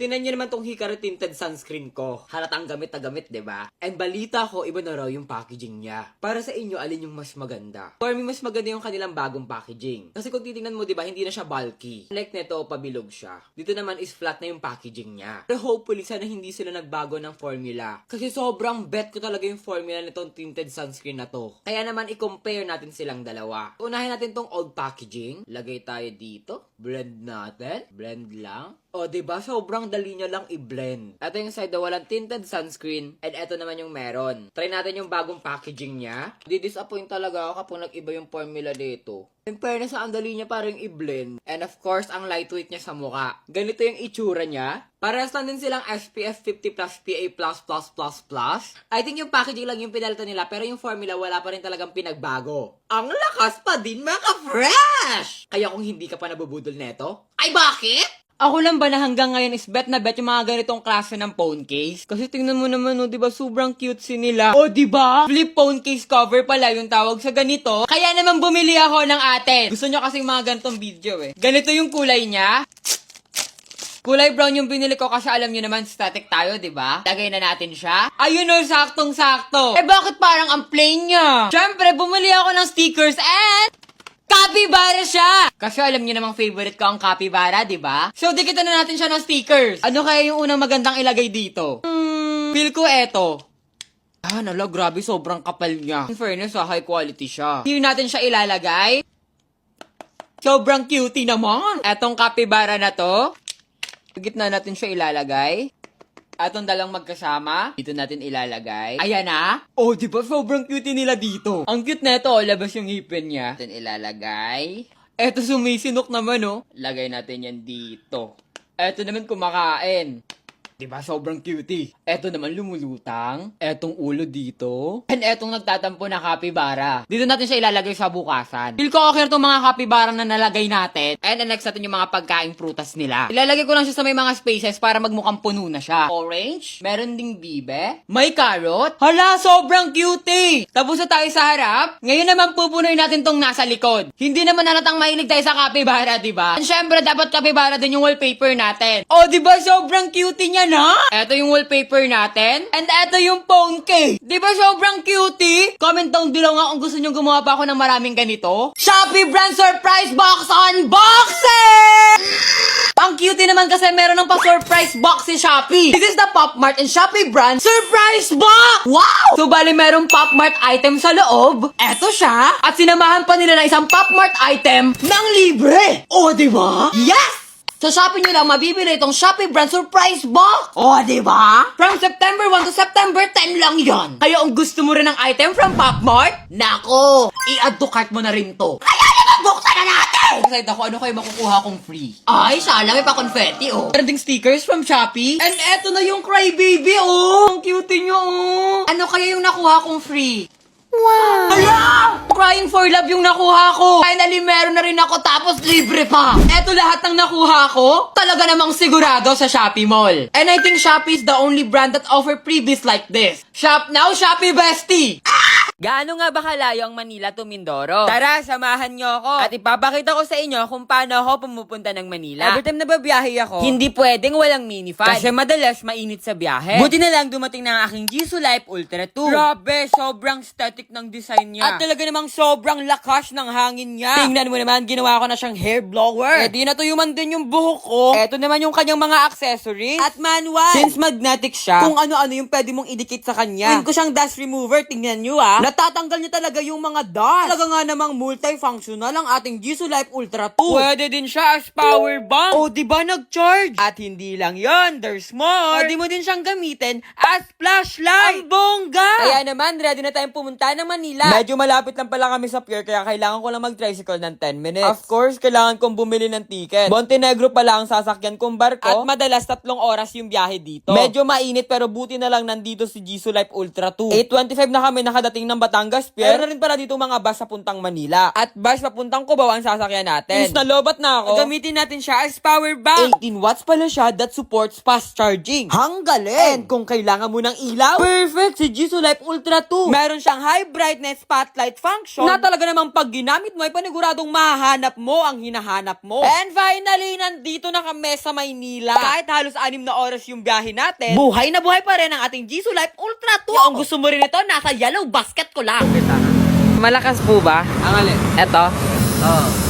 Tingnan nyo naman tong Hikaru tinted sunscreen ko. Halatang gamit na gamit, diba? And balita ko, iba na raw yung packaging niya. Para sa inyo, alin yung mas maganda? For me, mas maganda yung kanilang bagong packaging. Kasi kung titingnan mo, diba, hindi na siya bulky. Like neto, pabilog siya. Dito naman is flat na yung packaging niya. Pero hopefully, sana hindi sila nagbago ng formula. Kasi sobrang bet ko talaga yung formula nitong tinted sunscreen na to. Kaya naman, i-compare natin silang dalawa. Unahin natin tong old packaging. Lagay tayo dito. Blend natin. Blend lang. O, diba? Sobrang dali nyo lang i-blend. Ito yung side na walang tinted sunscreen. And ito naman yung meron. Try natin yung bagong packaging niya. Di-disappoint talaga ako kapag nag-iba yung formula dito. In fairness, ang dali niya parang i-blend. And of course, ang lightweight niya sa mukha. Ganito yung itsura niya. Parehas lang din silang SPF 50+, PA+++++. I think yung packaging lang yung pinalitan nila. Pero yung formula, wala pa rin talagang pinagbago. Ang lakas pa din, mga fresh! Kaya kung hindi ka pa nabubudol neto, ay bakit? Ako lang ba na hanggang ngayon is bet na bet yung mga ganitong klase ng phone case? Kasi tingnan mo naman, oh, diba, sobrang cutesy nila. Oh, diba? Flip phone case cover pala yung tawag sa ganito. Kaya naman bumili ako ng atin. Gusto nyo kasing mga ganitong video eh. Ganito yung kulay niya. Kulay brown yung binili ko kasi alam nyo naman, static tayo, diba? Lagay na natin siya. Ayun o, saktong-sakto. Eh bakit parang ang plain niya? Siyempre, bumili ako ng stickers and capybara siya! Kasi alam niyo namang favorite ko ang capybara, di ba? So, dikitan na natin siya ng stickers. Ano kaya yung unang magandang ilagay dito? Feel ko eto. Ah, nala, grabe, sobrang kapal niya. In fairness, high quality siya. Here natin siya ilalagay. Sobrang cutie naman. Etong capybara na to. Gitna natin siya ilalagay. Atong dalang magkasama, dito natin ilalagay. Ayan na. Oh, di ba? Sobrang cute nila dito. Ang cute neto, oh, labas yung ngipin niya. Natin ilalagay. Eto sumisinok naman, oh. Lagay natin yan dito. Eto naman kumakain. Di ba? Sobrang cutie. Eto naman lumulutang. Etong ulo dito. And etong nagtatampo na capybara. Dito natin siya ilalagay sa bukasan. Feel ko okay itong mga capybara na nalagay natin. And the next natin yung mga pagkaing prutas nila. Ilalagay ko lang siya sa may mga spaces para magmukhang puno na siya. Orange. Meron ding bibe. May carrot. Hala, sobrang cutie! Tapos na tayo sa harap. Ngayon naman pupunoy natin tong nasa likod. Hindi naman halatang mahilig tayo sa capybara, diba? And syempre, dapat capybara din yung wallpaper natin. Oh, diba? Sobrang cutie niya na? Ito yung wallpaper natin. And ito yung phone case. Di ba sobrang cutie? Comment down below nga kung gusto nyo gumawa pa ako ng maraming ganito. Shopee Brand Surprise Box Unboxing! Ang cutie naman kasi meron ng pa-surprise box si Shopee. This is the Pop Mart and Shopee Brand Surprise Box! Wow! So bali merong Pop Mart item sa loob. Eto siya. At sinamahan pa nila ng isang Pop Mart item ng libre. O, di ba? Yes! Sa Shopee nyo lang mabibili itong Shopee Brand Surprise Box. O, diba? From September 1 to September 10 lang yon. Kaya kung gusto mo rin ng item from Pop Mart, nako, i-add to cart mo na rin to. Kaya naman, buksan na natin! Excited ako, ano kayo makukuha kong free? Ay, sana may pa-confetti, oh. Meron ding stickers from Shopee. And eto na yung Crybaby, oh. Ang cute nyo, oh. Ano kaya yung nakuha kong free? Wow! Hala! Crying for love yung nakuha ko. Finally, meron na rin ako tapos libre pa. Eto lahat ng nakuha ko, talaga namang sigurado sa Shopee Mall. And I think Shopee is the only brand that offer freebies like this. Shop now, Shopee Bestie! Gaano nga ba kalayo ang Manila to Mindoro? Tara, samahan nyo ako. At ipapakita ko sa inyo kung paano ako pumupunta ng Manila. Every time na babiyahe ako, hindi pwedeng walang minifan. Kasi madalas mainit sa biyahe. Buti na lang dumating na ang aking Jisoo Life Ultra 2. Grabe, sobrang static ng design niya. At talaga namang sobrang lakas ng hangin niya. Tingnan mo naman, ginawa ko na siyang hair blower. Di natuyuman din yung buhok ko. Eto naman yung kanyang mga accessories. At manual. Since magnetic siya, kung ano-ano yung pwede mong idikit sa kanya. Pin ko siyang dust remover, tingnan nyo ah. Natatanggal niya talaga yung mga dust. Talaga nga namang multifunctional ang ating Jisoo Life Ultra 2. Pwede din siya as power bank. O, diba nag-charge? At hindi lang yon, there's more. Pwede mo din siyang gamitin as flashlight. Ang bongga! Kaya naman, ready na tayong pumunta ng Manila. Medyo malapit lang pala kami sa pier, kaya kailangan ko lang mag-tricycle ng 10 minutes. Of course, kailangan kong bumili ng ticket. Montenegro pala ang sasakyan kong barko. At madalas 3 oras yung biyahe dito. Medyo mainit pero buti na lang nandito si Jisoo Life Ultra 2. 8:25 na kami nakadating ng Batangas, Pierre. Meron na rin pala dito mga bus papuntang Manila. At bus papuntang Cubao ang sasakyan natin. Since nalobat na ako, gamitin natin siya as power bank. 18 watts pala siya that supports fast charging. Hanggaling! And kung kailangan mo ng ilaw, perfect si Jisoo Life Ultra 2. Meron siyang high brightness spotlight function na talaga namang pag ginamit mo ay paniguradong mahanap mo ang hinahanap mo. And finally, nandito na kami sa Maynila. Kahit halos 6 na oras yung biyahe natin, buhay na buhay pa rin ang ating Jisoo Life Ultra 2. Kung gusto mo rin ito, nasa yellow basket ko lang. Malakas po ba? Ang alin? Eto? Oo.